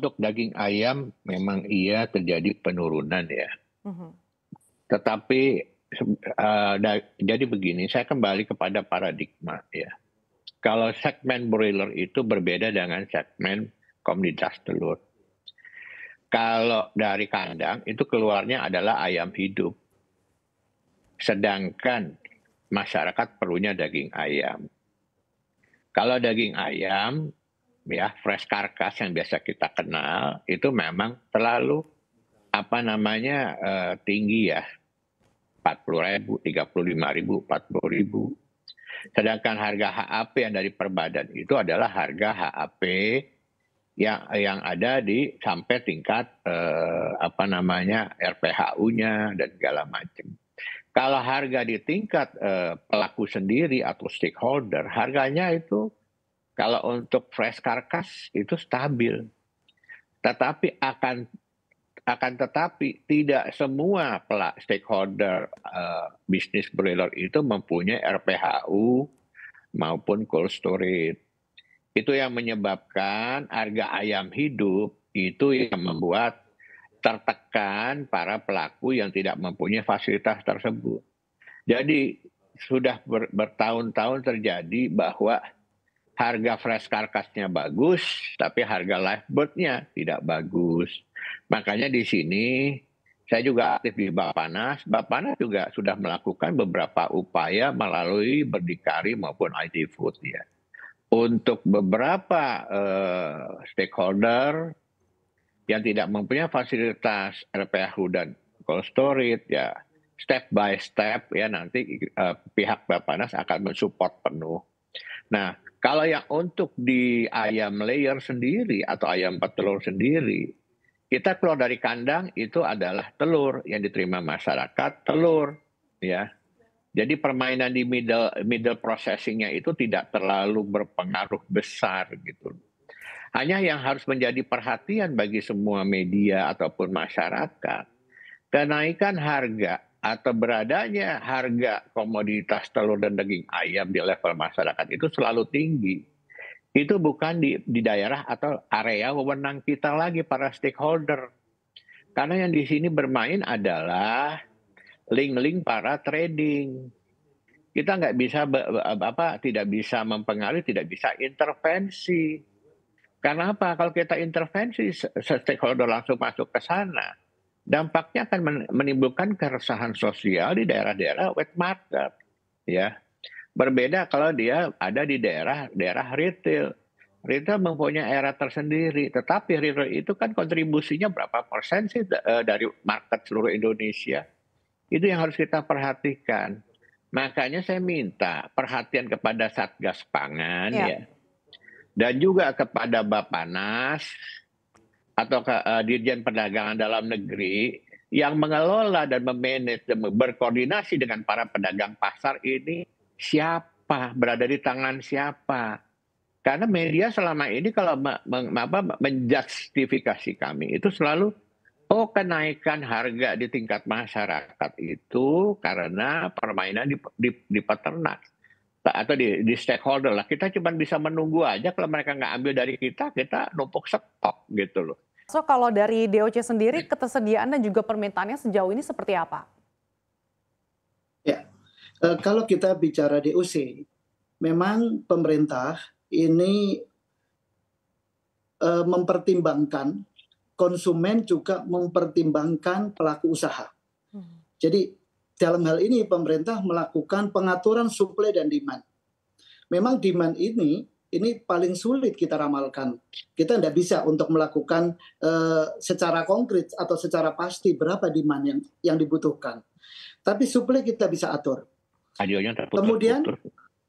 untuk daging ayam memang iya terjadi penurunan ya. Mhm. Tetapi jadi begini, saya kembali kepada paradigma ya. Kalau segmen broiler itu berbeda dengan segmen komunitas telur. Kalau dari kandang itu keluarnya adalah ayam hidup. Sedangkan masyarakat perlunya daging ayam. Kalau daging ayam, ya fresh karkas yang biasa kita kenal, itu memang terlalu tinggi ya, 40.000, 35.000, 40.000. Sedangkan harga HAP yang dari perbadan itu adalah harga HAP yang ada di sampai tingkat RPHU-nya dan segala macam. Kalau harga di tingkat pelaku sendiri atau stakeholder, harganya itu kalau untuk fresh karkas itu stabil. Tetapi tetapi tidak semua stakeholder bisnis broiler itu mempunyai RPHU maupun cold storage. Itu yang menyebabkan harga ayam hidup itu yang membuat tertekan para pelaku yang tidak mempunyai fasilitas tersebut. Jadi sudah bertahun-tahun terjadi bahwa harga fresh karkasnya bagus, tapi harga live bird-nya tidak bagus. Makanya di sini saya juga aktif di Bappenas. Bappenas juga sudah melakukan beberapa upaya melalui berdikari maupun IT Food ya. Untuk beberapa stakeholder yang tidak mempunyai fasilitas RPHU dan cold storage ya, step by step ya nanti pihak Bappenas akan mensupport penuh. Nah, kalau yang untuk di ayam layer sendiri atau ayam petelur sendiri, kita keluar dari kandang itu adalah telur yang diterima masyarakat, telur ya. Jadi permainan di middle processing-nya itu tidak terlalu berpengaruh besar gitu. Hanya yang harus menjadi perhatian bagi semua media ataupun masyarakat, kenaikan harga atau beradanya harga komoditas telur dan daging ayam di level masyarakat itu selalu tinggi. Itu bukan di daerah atau area wewenang kita lagi para stakeholder. Karena yang di sini bermain adalah link-link para trading. Kita nggak bisa tidak bisa mempengaruhi, tidak bisa intervensi. Karena apa? Kalau kita intervensi, stakeholder langsung masuk ke sana, dampaknya akan menimbulkan keresahan sosial di daerah-daerah wet market, ya. Berbeda kalau dia ada di daerah retail. Retail mempunyai era tersendiri, tetapi retail itu kan kontribusinya berapa persen sih dari market seluruh Indonesia? Itu yang harus kita perhatikan. Makanya saya minta perhatian kepada Satgas Pangan ya, dan juga kepada Bappenas atau Dirjen Perdagangan Dalam Negeri yang mengelola dan memanage dan berkoordinasi dengan para pedagang pasar ini siapa, berada di tangan siapa. Karena media selama ini kalau menjustifikasi kami itu selalu kenaikan harga di tingkat masyarakat itu karena permainan di peternak atau di stakeholder lah. Kita cuma bisa menunggu aja kalau mereka nggak ambil dari kita numpuk stok gitu loh. So kalau dari DOC sendiri ketersediaan dan juga permintaannya sejauh ini seperti apa? Ya, kalau kita bicara DOC, memang pemerintah ini mempertimbangkan konsumen juga mempertimbangkan pelaku usaha. Jadi dalam hal ini pemerintah melakukan pengaturan supply dan demand. Memang demand ini paling sulit kita ramalkan. Kita tidak bisa untuk melakukan secara konkret atau secara pasti berapa demand yang dibutuhkan. Tapi supply kita bisa atur. Kemudian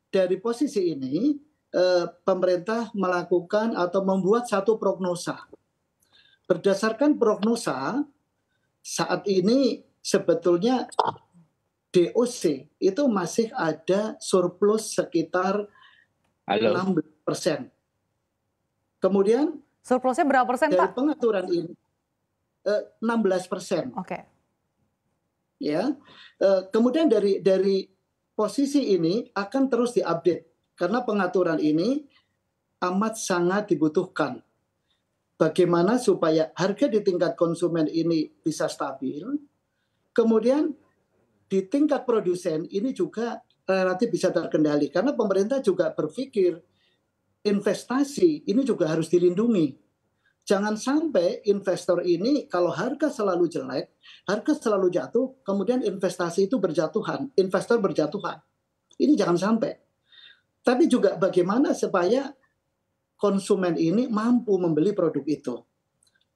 dari posisi ini pemerintah melakukan atau membuat satu prognosa. Berdasarkan prognosa, saat ini sebetulnya DOC itu masih ada surplus sekitar 16%. Kemudian surplusnya berapa persen, dari Pak? Pengaturan ini 16%. Oke. Ya, kemudian dari posisi ini akan terus diupdate karena pengaturan ini amat sangat dibutuhkan. bagaimana supaya harga di tingkat konsumen ini bisa stabil, kemudian di tingkat produsen ini juga relatif bisa terkendali. Karena pemerintah juga berpikir investasi ini juga harus dilindungi. Jangan sampai investor ini kalau harga selalu jelek, harga selalu jatuh, kemudian investasi itu berjatuhan, investor berjatuhan. Ini jangan sampai. Tapi juga bagaimana supaya konsumen ini mampu membeli produk itu.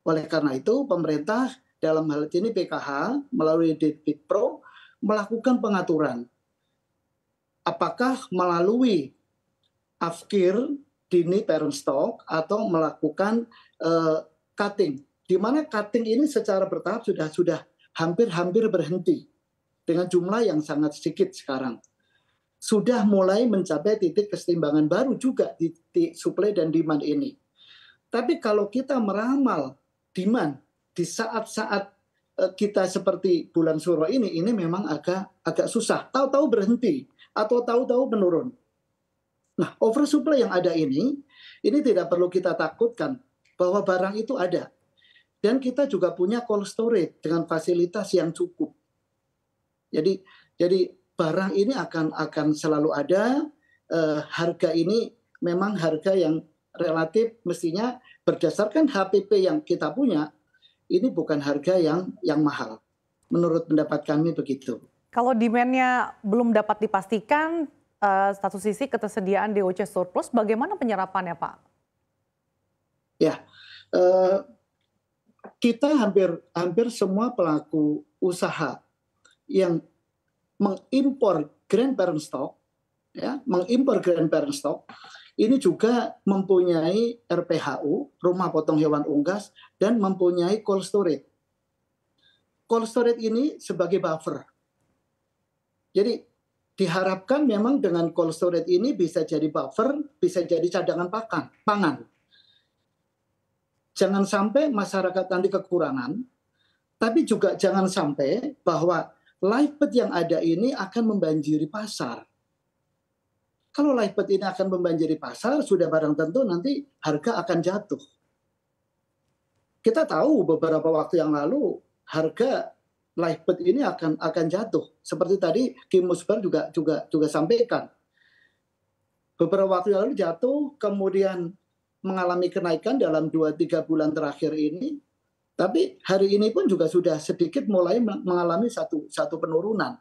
Oleh karena itu, pemerintah dalam hal ini PKH melalui Ditpro melakukan pengaturan. Apakah melalui afkir dini parent stock atau melakukan cutting, di mana cutting ini secara bertahap sudah hampir berhenti dengan jumlah yang sangat sedikit sekarang. Sudah mulai mencapai titik keseimbangan baru juga di supply dan demand ini. Tapi kalau kita meramal demand di saat-saat kita seperti bulan Suro ini memang agak susah. Tahu-tahu berhenti atau tahu-tahu menurun. Nah, oversupply yang ada ini tidak perlu kita takutkan bahwa barang itu ada. Dan kita juga punya cold storage dengan fasilitas yang cukup. Jadi barang ini akan selalu ada. Harga ini memang harga yang relatif mestinya berdasarkan HPP yang kita punya, ini bukan harga yang mahal. Menurut pendapat kami begitu. Kalau demand-nya belum dapat dipastikan, satu sisi ketersediaan DOC surplus, bagaimana penyerapannya, Pak? Ya, kita hampir semua pelaku usaha yang mengimpor grain parent stock, ini juga mempunyai RPHU, rumah potong hewan unggas, dan mempunyai cold storage. Cold storage ini sebagai buffer. Jadi diharapkan memang dengan cold storage ini bisa jadi buffer, bisa jadi cadangan pangan. Jangan sampai masyarakat nanti kekurangan, tapi juga jangan sampai bahwa live bird yang ada ini akan membanjiri pasar. Kalau live bird ini akan membanjiri pasar, sudah barang tentu nanti harga akan jatuh. Kita tahu beberapa waktu yang lalu harga live bird ini akan jatuh. Seperti tadi Kim Musbar juga sampaikan. Beberapa waktu yang lalu jatuh, kemudian mengalami kenaikan dalam 2-3 bulan terakhir ini. Tapi hari ini pun juga sudah sedikit mulai mengalami satu penurunan.